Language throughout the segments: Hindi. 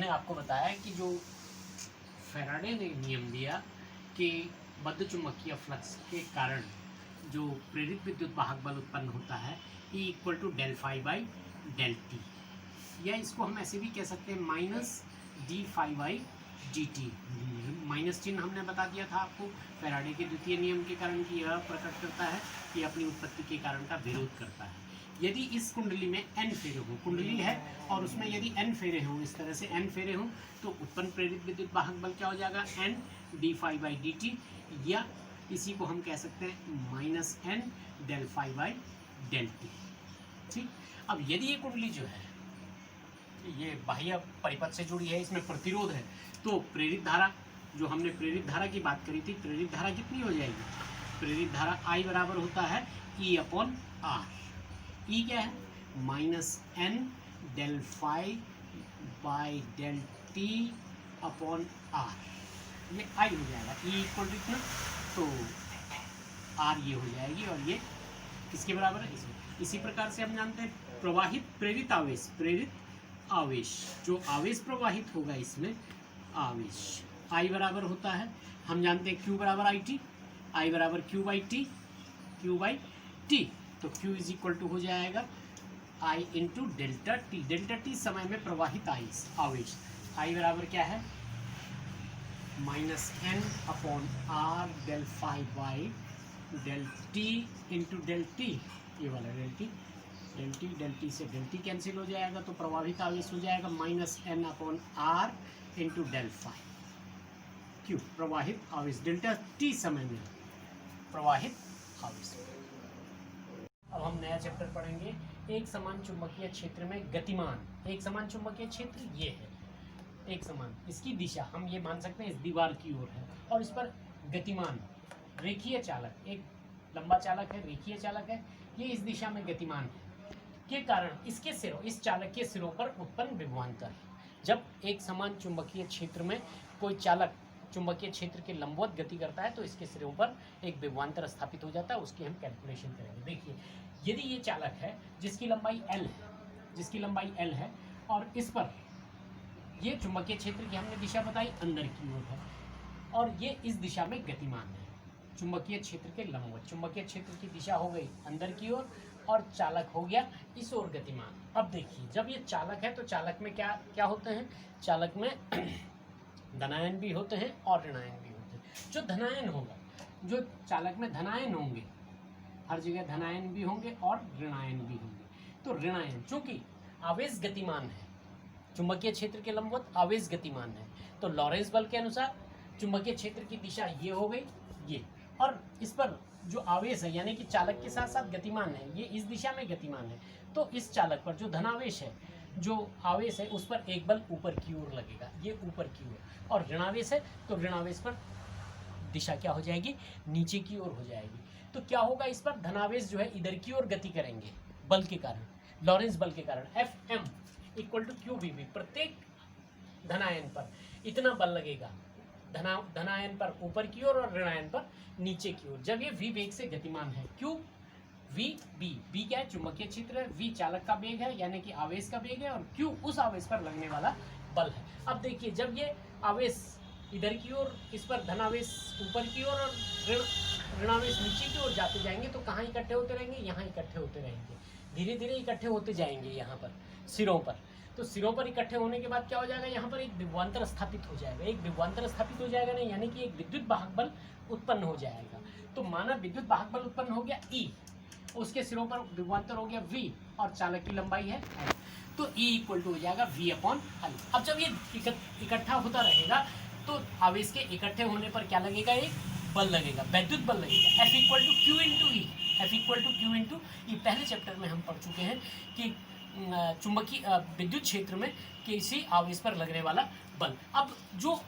हमने आपको बताया कि जो फैराडे ने नियम दिया कि बद्ध चुंबकीय फ्लक्स के कारण जो प्रेरित विद्युत वाहक बल उत्पन्न होता है E equal to del phi by del T, या इसको हम ऐसे भी कह सकते हैं minus D phi by D T. माइनस चिन्ह हमने बता दिया था आपको फैराडे के द्वितीय नियम के कारण कि यह प्रकट करता है कि अपनी उत्पत्ति के कारण का विरोध करता है। यदि इस कुंडली में n फेरे हो, कुंडली है और उसमें यदि n फेरे हों, इस तरह से n फेरे हों, तो उत्पन्न प्रेरित विद्युत वाहक बल क्या हो जाएगा, n D phi by D T, या इसी को हम कह सकते हैं minus n del phi by del T. ठीक, अब यदि ये कुंडली जो है ये बाह्य परिपथ से जुड़ी है, इसमें प्रतिरोध है, तो प्रेरित धारा, जो हमने प्रेरित धारा की बात करी थी, प्रेरित धारा कितनी हो जाएगी, प्रेरित धारा I बराबर होता है E अपॉन आर। E क्या है, minus n del phi by del T upon R, ये I हो जाएगा। E इक्वल टू कितना, तो R ये हो जाएगी और ये किसके बराबर है, इसी प्रकार से हम जानते हैं प्रवाहित प्रेरित आवेश, प्रेरित आवेश, जो आवेश प्रवाहित होगा इसमें आवेश I बराबर होता है, हम जानते हैं Q बराबर आई टी, I बराबर Q by T, Q by T, तो Q इज इक्वल टू हो जाएगा I into delta T. Delta T समय में प्रवाहित आवेश, I बराबर क्या है, minus n upon R del phi by del T into del T, ये वाला डेल टी से डेल टी कैंसिल हो जाएगा, तो प्रवाहित आवेश हो जाएगा minus n upon R into del phi Q, प्रवाहित आवेश डेल्टा टी समय में प्रवाहित आवेश। अब हम नया चैप्टर पढ़ेंगे, एक समान चुंबकीय क्षेत्र में गतिमान। एक समान चुंबकीय क्षेत्र ये है, एक समान, इसकी दिशा हम ये मान सकते हैं इस दीवार की ओर है, और इस पर गतिमान रेखीय चालक, एक लंबा चालक है, रेखीय चालक है, ये इस दिशा में गतिमान है के कारण इसके सिरों, इस चालक के सिरों पर उत्पन्न विभवांतर। जब एक समान चुंबकीय क्षेत्र में कोई चालक चुंबकीय क्षेत्र के लंबवत गति करता है तो इसके सिरों पर एक विभवांतर स्थापित हो जाता है, उसकी हम कैलकुलेशन करेंगे। देखिए, यदि ये चालक है जिसकी लंबाई L है, और इस पर ये चुंबकीय क्षेत्र की हमने दिशा बताई अंदर की ओर है, और ये इस दिशा में गतिमान है, चुंबकीय क्षेत्र के लंबवत। चुंबकीय क्षेत्र की दिशा हो गई अंदर की ओर और चालक हो गया इस ओर गतिमान। अब देखिए, जब ये चालक है तो चालक में क्या क्या होते हैं, चालक में धनायन भी होते हैं और ऋणायन भी होते हैं। जो धनायन होगा, जो चालक में धनायन होंगे, हर जगह धनायन भी होंगे और ऋणायन भी होंगे। तो ऋणायन, चूंकि आवेश गतिमान है, चुंबकीय क्षेत्र के लंबवत आवेश गतिमान है, तो लॉरेंस बल के अनुसार चुंबकीय क्षेत्र की दिशा ये हो गई, ये, और इस पर जो आवेश है यानी कि चालक के साथ साथ गतिमान है, ये इस दिशा में गतिमान है, तो इस चालक पर जो धनावेश है, जो आवेश है, उस पर एक बल ऊपर की ओर लगेगा, ये ऊपर की ओर, और ऋणावेश है तो ऋणावेश पर दिशा क्या हो जाएगी, नीचे की ओर हो जाएगी। तो क्या होगा, इस पर धनावेश जो है इधर की ओर गति करेंगे बल के कारण, लॉरेंस बल के कारण। Fm equal to Q V, प्रत्येक धनायन पर इतना बल लगेगा, धनायन पर ऊपर की ओर और ऋणायन पर नीचे की ओर, जब ये v वेग से गतिमान है। क्यों, v क्या है, चुंबकीय क्षेत्र है, v चालक का वेग है यानी कि आवेश का वेग है, और q उस आवेश पर लगने वाला बल है। अब देखिए, जब ये आवेश इधर की ओर, इस पर धनावेश ऊपर की ओर और ऋणावेश नीचे की ओर जाते जाएंगे, तो कहाँ इकट्ठे होते रहेंगे, यहाँ इकट्ठे होते रहेंगे, धीरे धीरे इकट्ठे होते जाएंगे यहाँ पर सिरों पर। तो सिरों पर इकट्ठे होने के बाद क्या हो जाएगा, यहाँ पर एक विभवांतर स्थापित हो जाएगा, एक विभवांतर स्थापित हो जाएगा नहीं, यानी कि एक विद्युत वाहक बल उत्पन्न हो जाएगा। तो माना विद्युत वाहक बल उत्पन्न हो गया E, उसके सिरों पर विभवांतर हो गया V, और चालक की लंबाई है L, तो E इक्वल टू हो जाएगा V अपॉन L। अब जब ये इकट्ठा होता रहेगा तो आवेश के इकट्ठे होने पर क्या लगेगा, एक बल लगेगा, विद्युत बल लगेगा, F equal to Q into E, F equal to Q into E. पहले चैप्टर में हम पढ़ चुके हैं कि चुंबकीय विद्युत क्षेत्र में किसी आवेश पर लगने वाला बल। अब जो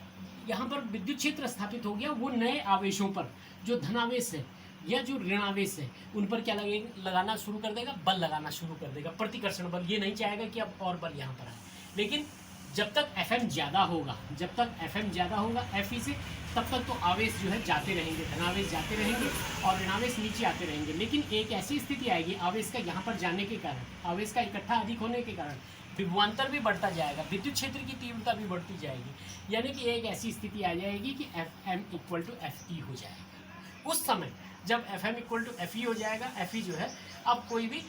यहाँ पर विद्युत क्षेत्र स्थापित हो गया, वो नए आवेशों पर जो धनावेश है या जो ऋणावेश है उन पर क्या लगाना शुरू कर देगा, बल लगाना शुरू कर देगा, प्रतिकर्षण बल। ये नहीं चाहेगा कि अब और बल यहाँ पर आए, लेकिन जब तक Fm ज़्यादा होगा, Fe से, तब तक तो आवेश जो है जाते रहेंगे, धनावेश जाते रहेंगे और ऋणावेश नीचे आते रहेंगे। लेकिन एक ऐसी स्थिति आएगी आवेश का यहाँ पर जाने के कारण, आवेश का इकट्ठा अधिक होने के कारण विभवांतर भी बढ़ता जाएगा, विद्युत क्षेत्र की तीव्रता भी बढ़ती जाएगी, यानी कि एक ऐसी स्थिति आ जाएगी कि F M equal to F E हो जाएगा। उस समय जब F M equal to F E हो जाएगा, एफ ई जो है अब कोई भी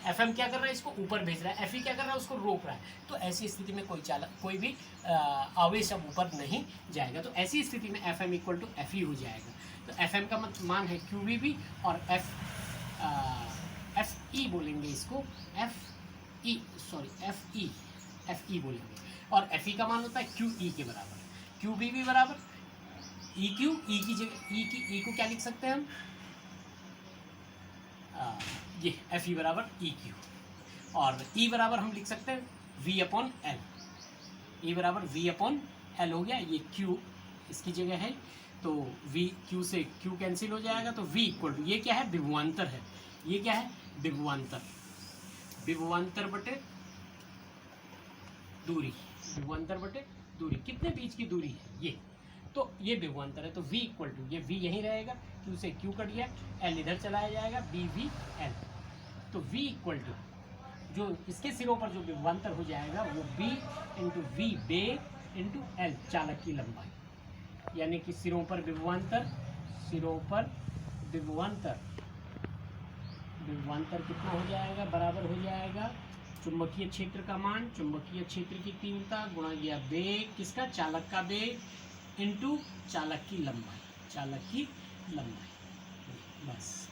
एफ एम क्या कर रहा है, इसको ऊपर भेज रहा है, एफ ई क्या कर रहा है, उसको रोक रहा है, तो ऐसी स्थिति में कोई भी आवेश अब ऊपर नहीं जाएगा। तो ऐसी स्थिति में F M equal to F E हो जाएगा। तो एफ एम का मान है क्यू वी बी और एफ ई बोलेंगे इसको, एफ ई बोलेंगे, और एफ ई का मान होता है क्यू ई के बराबर, क्यू बी भी बराबर ई क्यू, ई की जगह ई को क्या लिख सकते हैं हम, ये एफ ई बराबर ई क्यू, और ई बराबर हम लिख सकते हैं वी अपॉन एल, ई बराबर वी अपॉन एल हो गया, ये क्यू इसकी जगह है, तो वी क्यू से क्यू कैंसिल हो जाएगा, तो वी इक्वल टू, ये क्या है, विभवांतर है, ये क्या है, विभवांतर, विभवांतर बटे दूरी, विभवांतर बटे दूरी, कितने बीच की दूरी है ये, तो ये विभवांतर है, तो v इक्वल टू, ये v यहीं रहेगा, q से q कट गया, l इधर चलाया जाएगा, b v l, तो v इक्वल टू जो इसके सिरों पर जो विभवांतर हो जाएगा वो b इंटू वी बेग इंटू l चालक की लंबाई, यानी कि सिरों पर विभवांतर, सिरों पर विभवांतर, विभवांतर कितना हो जाएगा, बराबर हो जाएगा चुंबकीय क्षेत्र का मान, चुंबकीय क्षेत्र की तीव्रता गुणा गया बेग किसका, चालक का बेग इंटू चालक की लंबाई, चालक की लंबाई, बस।